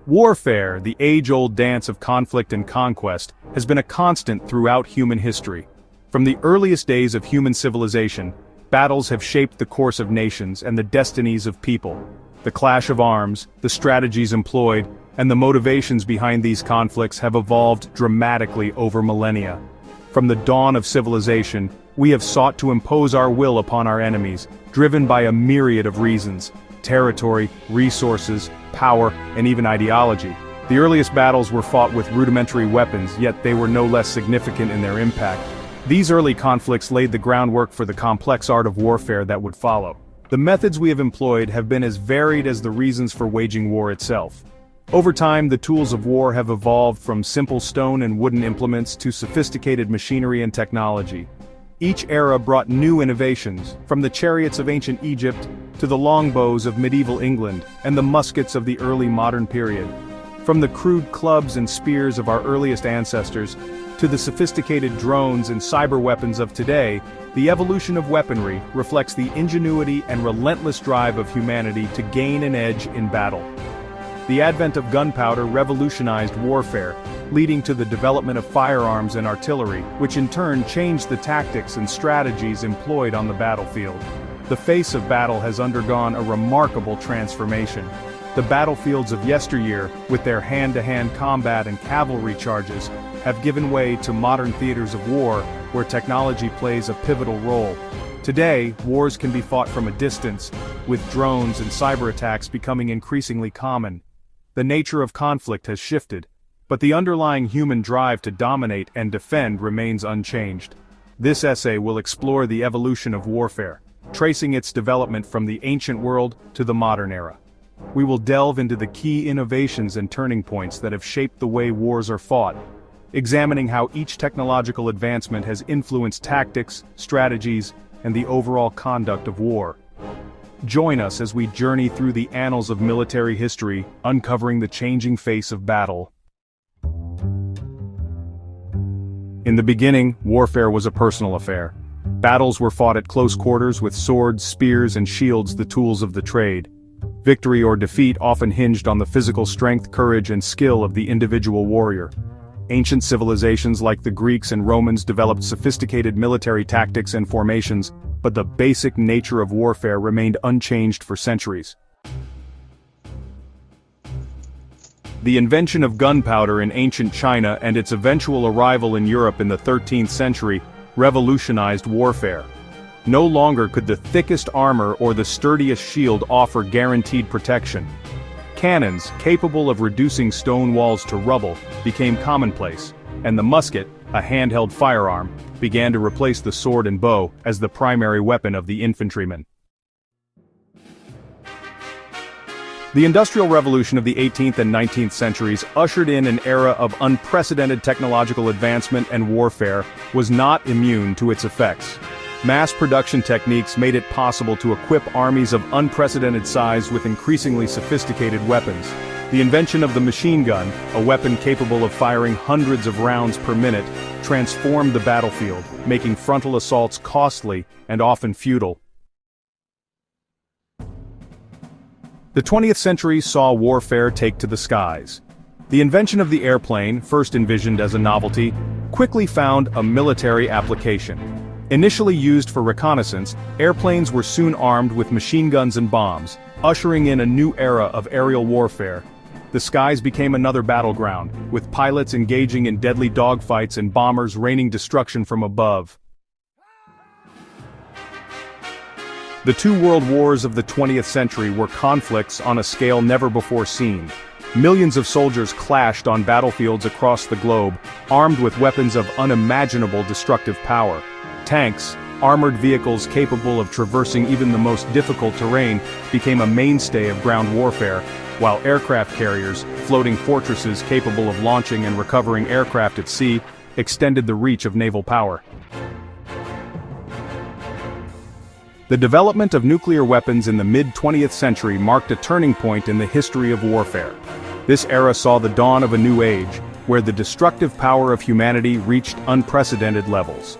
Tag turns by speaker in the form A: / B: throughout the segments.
A: Warfare, the age-old dance of conflict and conquest, has been a constant throughout human history. From the earliest days of human civilization, battles have shaped the course of nations and the destinies of people. The clash of arms, the strategies employed, and the motivations behind these conflicts have evolved dramatically over millennia. From the dawn of civilization, we have sought to impose our will upon our enemies, driven by a myriad of reasons: territory, resources, power, and even ideology. The earliest battles were fought with rudimentary weapons, yet they were no less significant in their impact. These early conflicts laid the groundwork for the complex art of warfare that would follow. The methods we have employed have been as varied as the reasons for waging war itself. Over time, the tools of war have evolved from simple stone and wooden implements to sophisticated machinery and technology. Each era brought new innovations, from the chariots of ancient Egypt to the longbows of medieval England and the muskets of the early modern period. From the crude clubs and spears of our earliest ancestors to the sophisticated drones and cyber weapons of today, the evolution of weaponry reflects the ingenuity and relentless drive of humanity to gain an edge in battle. The advent of gunpowder revolutionized warfare, leading to the development of firearms and artillery, which in turn changed the tactics and strategies employed on the battlefield. The face of battle has undergone a remarkable transformation. The battlefields of yesteryear, with their hand-to-hand combat and cavalry charges, have given way to modern theaters of war, where technology plays a pivotal role. Today, wars can be fought from a distance, with drones and cyber attacks becoming increasingly common. The nature of conflict has shifted, but the underlying human drive to dominate and defend remains unchanged. This essay will explore the evolution of warfare, tracing its development from the ancient world to the modern era. We will delve into the key innovations and turning points that have shaped the way wars are fought, examining how each technological advancement has influenced tactics, strategies, and the overall conduct of war. Join us as we journey through the annals of military history, uncovering the changing face of battle. In the beginning, warfare was a personal affair. Battles were fought at close quarters with swords, spears, and shields, the tools of the trade. Victory or defeat often hinged on the physical strength, courage, and skill of the individual warrior. Ancient civilizations like the Greeks and Romans developed sophisticated military tactics and formations, but the basic nature of warfare remained unchanged for centuries. The invention of gunpowder in ancient China and its eventual arrival in Europe in the 13th century revolutionized warfare. No longer could the thickest armor or the sturdiest shield offer guaranteed protection. Cannons, capable of reducing stone walls to rubble, became commonplace, and the musket, a handheld firearm, began to replace the sword and bow as the primary weapon of the infantryman. The Industrial Revolution of the 18th and 19th centuries ushered in an era of unprecedented technological advancement, and warfare was not immune to its effects. Mass production techniques made it possible to equip armies of unprecedented size with increasingly sophisticated weapons. The invention of the machine gun, a weapon capable of firing hundreds of rounds per minute, transformed the battlefield, making frontal assaults costly and often futile. The 20th century saw warfare take to the skies. The invention of the airplane, first envisioned as a novelty, quickly found a military application. Initially used for reconnaissance, airplanes were soon armed with machine guns and bombs, ushering in a new era of aerial warfare. The skies became another battleground, with pilots engaging in deadly dogfights and bombers raining destruction from above. The two world wars of the 20th century were conflicts on a scale never before seen. Millions of soldiers clashed on battlefields across the globe, armed with weapons of unimaginable destructive power. Tanks, armored vehicles capable of traversing even the most difficult terrain, became a mainstay of ground warfare, while aircraft carriers, floating fortresses capable of launching and recovering aircraft at sea, extended the reach of naval power. The development of nuclear weapons in the mid-20th century marked a turning point in the history of warfare. This era saw the dawn of a new age, where the destructive power of humanity reached unprecedented levels.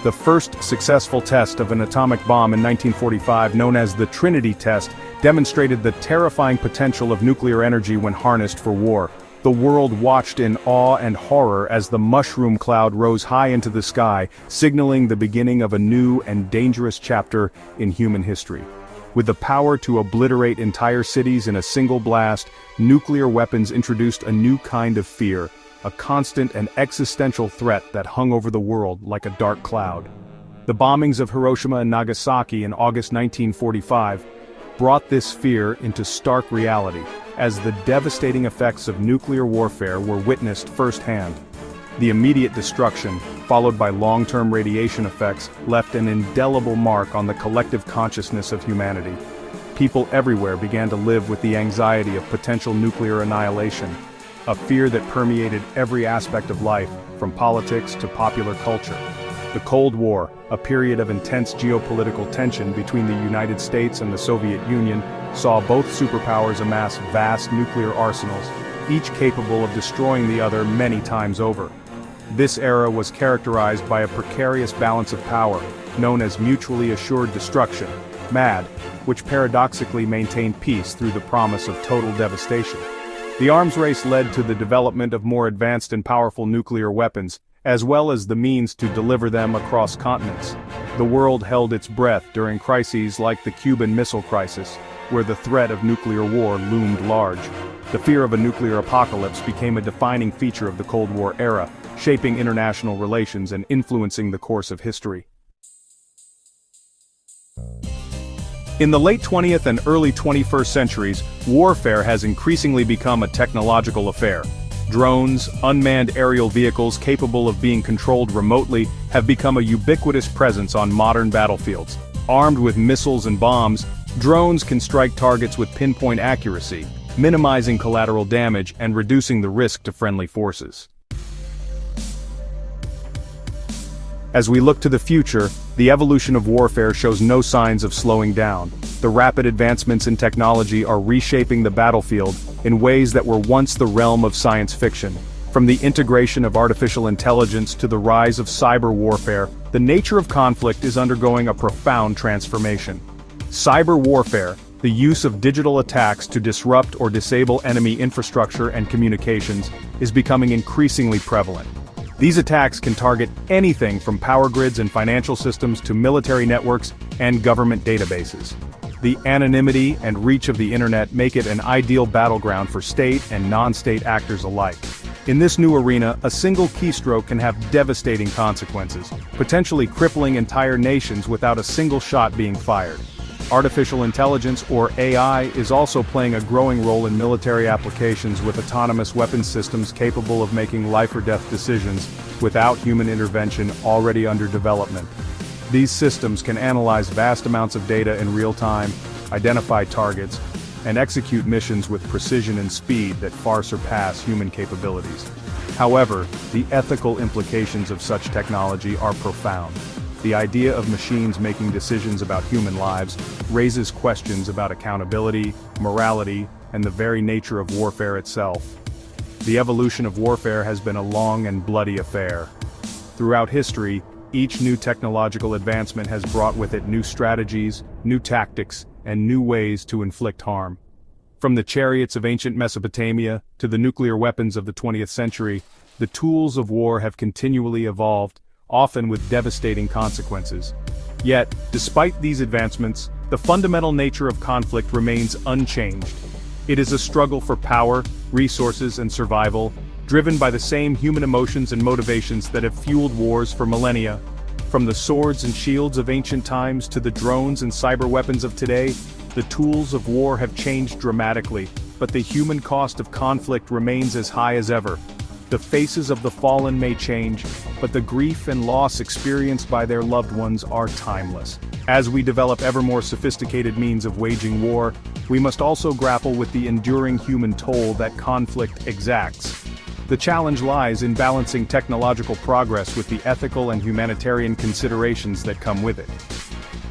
A: The first successful test of an atomic bomb in 1945, known as the Trinity test, demonstrated the terrifying potential of nuclear energy when harnessed for war. The world watched in awe and horror as the mushroom cloud rose high into the sky, signaling the beginning of a new and dangerous chapter in human history. With the power to obliterate entire cities in a single blast, nuclear weapons introduced a new kind of fear, a constant and existential threat that hung over the world like a dark cloud. The bombings of Hiroshima and Nagasaki in August 1945 brought this fear into stark reality, as the devastating effects of nuclear warfare were witnessed firsthand. The immediate destruction, followed by long-term radiation effects, left an indelible mark on the collective consciousness of humanity. People everywhere began to live with the anxiety of potential nuclear annihilation, a fear that permeated every aspect of life, from politics to popular culture. The Cold War, a period of intense geopolitical tension between the United States and the Soviet Union, saw both superpowers amass vast nuclear arsenals, each capable of destroying the other many times over. This era was characterized by a precarious balance of power, known as mutually assured destruction, MAD, which paradoxically maintained peace through the promise of total devastation. The arms race led to the development of more advanced and powerful nuclear weapons, as well as the means to deliver them across continents. The world held its breath during crises like the Cuban Missile Crisis, where the threat of nuclear war loomed large. The fear of a nuclear apocalypse became a defining feature of the Cold War era, shaping international relations and influencing the course of history. In the late 20th and early 21st centuries, warfare has increasingly become a technological affair. Drones, unmanned aerial vehicles capable of being controlled remotely, have become a ubiquitous presence on modern battlefields. Armed with missiles and bombs, drones can strike targets with pinpoint accuracy, minimizing collateral damage and reducing the risk to friendly forces. As we look to the future, the evolution of warfare shows no signs of slowing down. The rapid advancements in technology are reshaping the battlefield in ways that were once the realm of science fiction. From the integration of artificial intelligence to the rise of cyber warfare, the nature of conflict is undergoing a profound transformation. Cyber warfare, the use of digital attacks to disrupt or disable enemy infrastructure and communications, is becoming increasingly prevalent. These attacks can target anything from power grids and financial systems to military networks and government databases. The anonymity and reach of the internet make it an ideal battleground for state and non-state actors alike. In this new arena, a single keystroke can have devastating consequences, potentially crippling entire nations without a single shot being fired. Artificial intelligence, or AI, is also playing a growing role in military applications, with autonomous weapons systems capable of making life-or-death decisions without human intervention already under development. These systems can analyze vast amounts of data in real time, identify targets, and execute missions with precision and speed that far surpass human capabilities. However, the ethical implications of such technology are profound. The idea of machines making decisions about human lives raises questions about accountability, morality, and the very nature of warfare itself. The evolution of warfare has been a long and bloody affair. Throughout history, each new technological advancement has brought with it new strategies, new tactics, and new ways to inflict harm. From the chariots of ancient Mesopotamia to the nuclear weapons of the 20th century, the tools of war have continually evolved, often with devastating consequences. Yet, despite these advancements, the fundamental nature of conflict remains unchanged. It is a struggle for power, resources, and survival, driven by the same human emotions and motivations that have fueled wars for millennia. From the swords and shields of ancient times to the drones and cyber weapons of today, the tools of war have changed dramatically, but the human cost of conflict remains as high as ever. The faces of the fallen may change, but the grief and loss experienced by their loved ones are timeless. As we develop ever more sophisticated means of waging war, we must also grapple with the enduring human toll that conflict exacts. The challenge lies in balancing technological progress with the ethical and humanitarian considerations that come with it.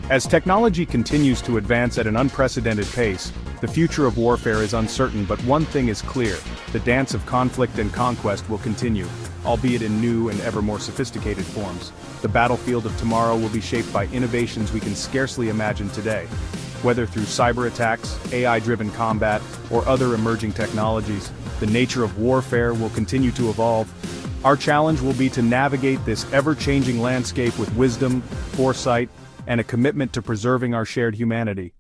A: As technology continues to advance at an unprecedented pace, the future of warfare is uncertain, but one thing is clear: the dance of conflict and conquest will continue, albeit in new and ever more sophisticated forms. The battlefield of tomorrow will be shaped by innovations we can scarcely imagine today. Whether through cyber attacks, AI-driven combat, or other emerging technologies, the nature of warfare will continue to evolve. Our challenge will be to navigate this ever-changing landscape with wisdom, foresight, and a commitment to preserving our shared humanity.